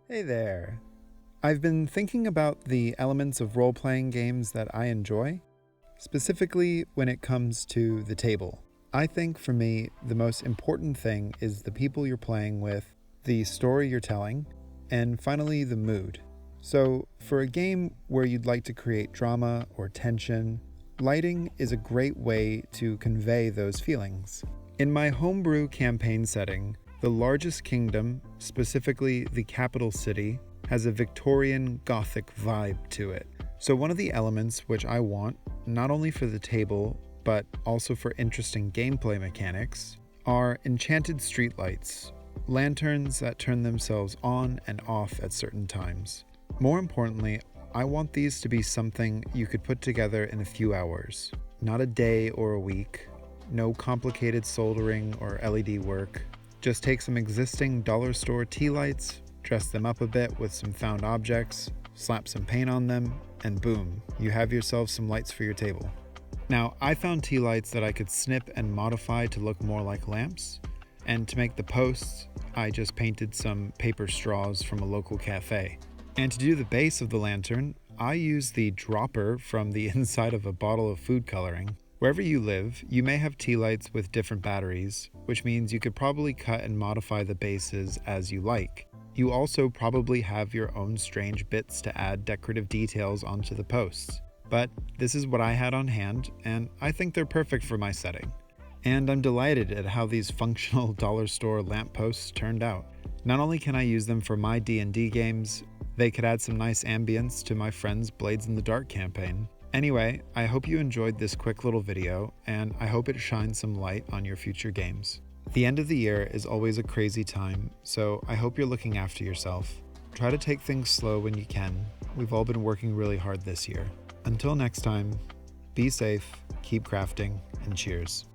Hey there. I've been thinking about the elements of role-playing games that I enjoy, specifically when it comes to the table. I think for me, the most important thing is the people you're playing with, the story you're telling, and finally the mood. So, for a game where you'd like to create drama or tension, lighting is a great way to convey those feelings. In my homebrew campaign setting, the largest kingdom, specifically the capital city, has a Victorian Gothic vibe to it. So one of the elements which I want, not only for the table, but also for interesting gameplay mechanics, are enchanted streetlights, lanterns that turn themselves on and off at certain times. More importantly, I want these to be something you could put together in a few hours, not a day or a week, no complicated soldering or LED work. Just take some existing dollar store tea lights, dress them up a bit with some found objects, slap some paint on them, and boom, you have yourself some lights for your table. Now, I found tea lights that I could snip and modify to look more like lamps, and to make the posts, I just painted some paper straws from a local cafe. And to do the base of the lantern, I used the dropper from the inside of a bottle of food coloring. Wherever you live, you may have tea lights with different batteries, which means you could probably cut and modify the bases as you like. You also probably have your own strange bits to add decorative details onto the posts. But this is what I had on hand, and I think they're perfect for my setting. And I'm delighted at how these functional dollar store lampposts turned out. Not only can I use them for my D&D games, they could add some nice ambience to my friend's Blades in the Dark campaign. Anyway, I hope you enjoyed this quick little video, and I hope it shines some light on your future games. The end of the year is always a crazy time, so I hope you're looking after yourself. Try to take things slow when you can. We've all been working really hard this year. Until next time, be safe, keep crafting, and cheers.